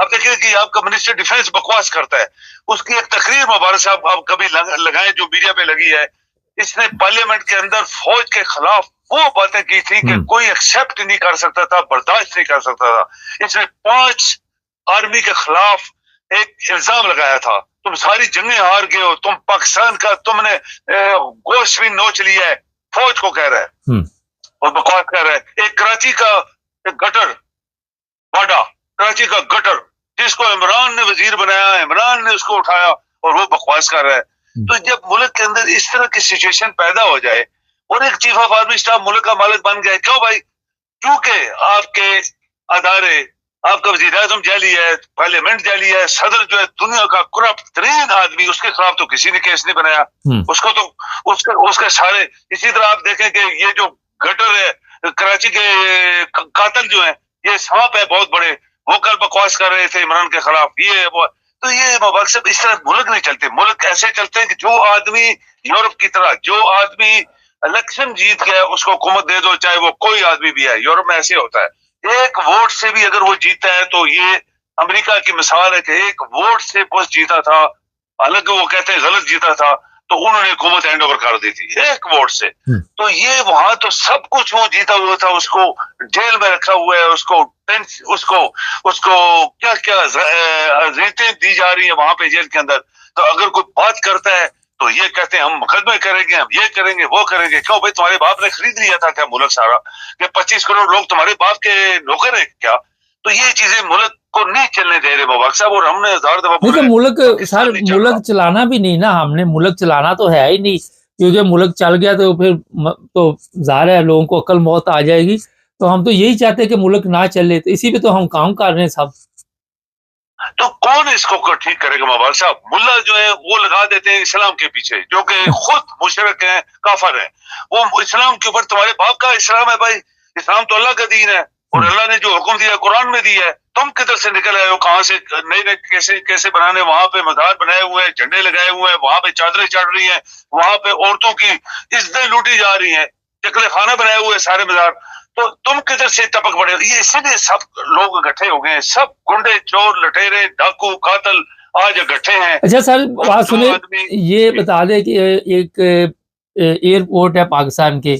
آپ دیکھیں کہ آپ کا منسٹر ڈیفینس بکواس کرتا ہے, اس کی ایک تقریر مبارک صاحب آپ کبھی لگائیں جو میڈیا پہ لگی ہے, اس نے پارلیمنٹ کے اندر فوج کے خلاف وہ باتیں کی تھی کہ کوئی ایکسپٹ نہیں کر سکتا تھا, برداشت نہیں کر سکتا تھا. اس نے 5 آرمی کے خلاف ایک الزام لگایا تھا, تم ساری جنگیں ہار گئے ہو, تم پاکستان کا تم نے گوشت بھی نوچ لیا ہے, فوج کو کہہ رہا ہے اور بکواس کر رہا ہے. ایک کراچی کا گٹر واڈا, کراچی کا گٹر جس کو عمران نے وزیر بنایا, عمران نے اس کو اٹھایا اور وہ بکواس کر رہا ہے. تو جب ملک کے اندر اس طرح کی سچویشن پیدا ہو جائے اور ایک چیف آف آرمی اسٹاف ملک کا مالک بن گیا, کیوں بھائی؟ کیونکہ آپ کے ادارے, آپ کا وزیر اعظم جعلی ہے, پارلیمنٹ جعلی ہے, صدر جو ہے دنیا کا کرپٹ ترین آدمی, اس کے خلاف تو کسی نے کیس نہیں بنایا, اس کو تو اس کے سارے. اسی طرح آپ دیکھیں کہ یہ جو گٹر ہے, کراچی کے قاتل جو ہیں, یہ سانپ ہے بہت بڑے, وہ کل بکواس کر رہے تھے عمران کے خلاف, یہ وہ. تو یہ مقصد اس طرح ملک نہیں چلتے. ملک ایسے چلتے ہیں کہ جو آدمی یورپ کی طرح, جو آدمی الیکشن جیت گیا اس کو حکومت دے دو, چاہے وہ کوئی آدمی بھی ہے. یورپ میں ایسے ہوتا ہے, ایک ووٹ سے بھی اگر وہ جیتا ہے تو یہ امریکہ کی مثال ہے کہ ایک ووٹ سے بش جیتا تھا, حالانکہ وہ کہتے ہیں غلط جیتا تھا, تو انہوں نے حکومت ہینڈ اوور کر دی تھی ایک ووٹ سے. تو یہ وہاں تو سب کچھ وہ جیتا ہوا تھا, اس کو جیل میں رکھا ہوا ہے, اس کو کیا کیا ریتیں دی جا رہی ہیں وہاں پہ جیل کے اندر. تو اگر کوئی بات کرتا ہے تو یہ کہتے ہیں ہم مقدمے کریں گے, ہم یہ کریں گے, وہ کریں گے. کیوں بھائی؟ تمہارے باپ نے خرید لیا تھا کیا ملک سارا, کہ 25 کروڑ لوگ تمہارے باپ کے نوکر ہیں کیا؟ تو یہ چیزیں ملک کو نہیں چلنے دے رہے مبارک صاحب, اور ہم نے 1000 دفعہ ملک سر ملک چلانا بھی نہیں نا, ہم نے ملک چلانا تو ہے ہی نہیں, کیونکہ ملک چل گیا تو پھر تو ظاہر ہے لوگوں کو عقل موت آ جائے گی. تو ہم تو یہی چاہتے کہ ملک نہ چلے, تو اسی پہ تو ہم کام کر رہے ہیں سب. تو کون اس کو ٹھیک کرے گا مبارک صاحب؟ ملا جو ہے وہ لگا دیتے ہیں اسلام کے پیچھے, جو کہ خود مشرک ہیں, کافر ہیں. وہ اسلام کے اوپر تمہارے باپ کا اسلام ہے بھائی, اسلام تو اللہ کا دین ہے, اور اللہ نے جو حکم دیا قرآن میں دیا ہے. تم کدھر سے نکل آئے ہو, کہاں سے نئے کیسے بنانے, وہاں پہ مزار بنائے ہوئے ہیں, جھنڈے لگائے ہوئے ہیں, وہاں پہ چادریں چڑھ رہی ہیں, وہاں پہ عورتوں کی عزتیں لوٹی جا رہی ہیں, چکلے خانہ بنائے ہوئے ہیں سارے مزار. تو تم کدھر سے ٹپک پڑے ہو؟ یہ اسی لیے سب لوگ اکٹھے ہو گئے, سب گنڈے, چور, لٹیرے, ڈاکو, قاتل آج اکٹھے ہیں. اچھا سر بات سنیں, یہ بتا دیں کہ ایک ایئرپورٹ ہے پاکستان کے,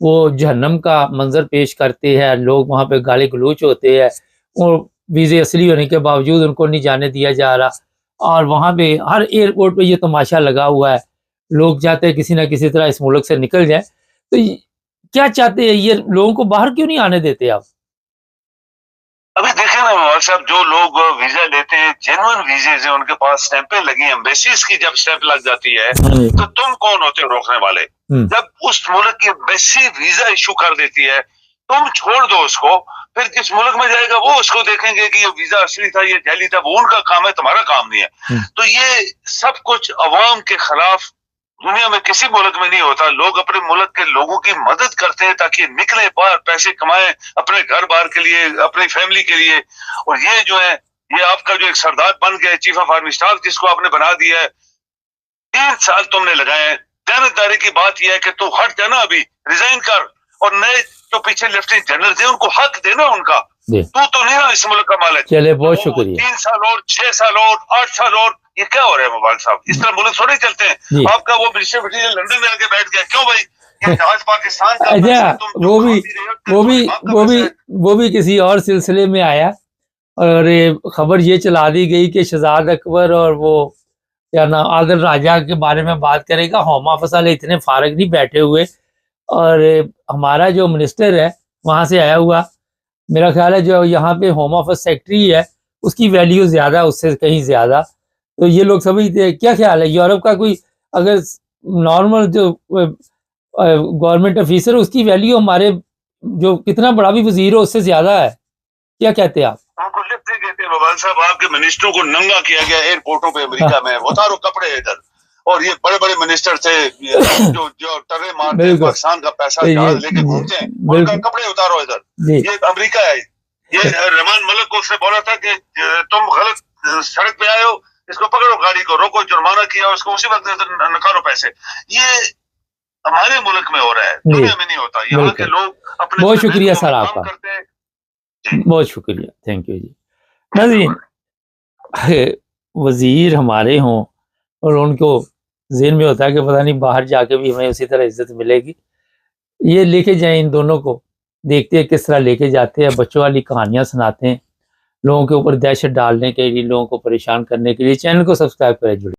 وہ جہنم کا منظر پیش کرتے ہیں, لوگ وہاں پہ گالی گلوچ ہوتے ہیں, اور ویزے اصلی ہونے کے باوجود ان کو نہیں جانے دیا جا رہا. اور وہاں پہ ہر ایئرپورٹ پہ یہ تماشا لگا ہوا ہے, لوگ چاہتے ہیں کسی نہ کسی طرح اس ملک سے نکل جائے. تو کیا چاہتے ہیں یہ لوگوں کو باہر کیوں نہیں آنے دیتے آپ؟ ابھی دیکھیں نا مولانا صاحب, جو لوگ ویزا لیتے ہیں جینوئن ویزے ہیں, ان کے پاس اسٹیمپیں لگی ہیں, ایمبیسیز کی جب اسٹیمپ لگ جاتی ہے تو تم کون ہوتے ہو روکنے والے؟ جب اس ملک کی ایمبیسی ویزا ایشو کر دیتی ہے, تم چھوڑ دو اس کو, پھر جس ملک میں جائے گا وہ اس کو دیکھیں گے کہ یہ ویزا اصلی تھا, یہ جعلی تھا, وہ ان کا کام ہے, تمہارا کام نہیں ہے. تو یہ سب کچھ عوام کے خلاف دنیا میں کسی ملک میں نہیں ہوتا. لوگ اپنے ملک کے لوگوں کی مدد کرتے ہیں تاکہ نکلیں باہر, پیسے کمائیں اپنے گھر بار کے لیے, اپنی فیملی کے لیے. اور یہ جو ہے, یہ آپ کا جو ایک سردار بن گیا چیف آف آرمی اسٹاف, جس کو آپ نے بنا دیا ہے, 3 سال تم نے لگائے ہیں. دیانتداری کی بات یہ ہے کہ تو ہٹ جانا, ابھی ریزائن کر, اور نئے جو پیچھے لیفٹیننٹ جنرل تھے ان کو حق دینا ان کا. تو نہیں نا اس ملک کا مالک. چلے بہت شکریہ. 3 سال اور 6 سال اور 8 سال اور, یہ کیا ہو رہا ہے مبارک صاحب؟ اس طرح ملک تھوڑے چلتے ہیں. آپ کا وہ منسٹر مٹیریل لندن میں آ کے بیٹھ گیا, کیوں بھائی؟ آج پاکستان کا اچھا وہ بھی کسی اور سلسلے میں آیا, اور خبر یہ چلا دی گئی کہ شہزاد اکبر اور وہ کیا نا عادل راجہ کے بارے میں بات کرے گا. ہوم آفس والے اتنے فارغ نہیں بیٹھے ہوئے, اور ہمارا جو منسٹر ہے وہاں سے آیا ہوا, میرا خیال ہے جو یہاں پہ ہوم آفس سیکٹری ہے اس کی ویلیو زیادہ, اس سے کہیں زیادہ. تو یہ لوگ سمجھتے ہیں, کیا خیال ہے یورپ کا کوئی اگر نارمل جو گورنمنٹ آفیسر, اس کی ویلیو ہمارے جو کتنا بڑا بھی وزیر ہو اس سے زیادہ ہے؟ کیا کہتے ہیں آپ؟ موبائل صاحب, آپ کے منسٹروں کو ننگا کیا گیا ایئرپورٹوں پہ امریکہ میں, اتارو کپڑے ادھر. اور یہ بڑے بڑے منسٹر تھے جو ٹرے مارتے ہیں, پاکستان کا پیسہ جہاز لے کے گھومتے ہیں, ان کا کپڑے اتارو ادھر. یہ امریکہ ہے. یہ رحمان ملک کو اس نے بولا تھا کہ تم غلط سڑک پہ آئے ہو, اس کو پکڑو, گاڑی کو روکو, جرمانہ کیا, اس کو اسی وقت نکالو پیسے. یہ ہمارے ملک میں ہو رہا ہے, دنیا میں نہیں ہوتا. یہاں کے لوگ اپنے بہت شکریہ سر آپ کا, بہت شکریہ, تھینک یو جی. ناظرین وزیر ہمارے ہوں اور ان کو ذہن میں ہوتا ہے کہ پتہ نہیں باہر جا کے بھی ہمیں اسی طرح عزت ملے گی، یہ لے کے جائیں ان دونوں کو، دیکھتے ہیں کس طرح لے کے جاتے ہیں، بچوں والی کہانیاں سناتے ہیں، لوگوں کے اوپر دہشت ڈالنے کے لیے، لوگوں کو پریشان کرنے کے لیے۔ چینل کو سبسکرائب کریں، جڑے۔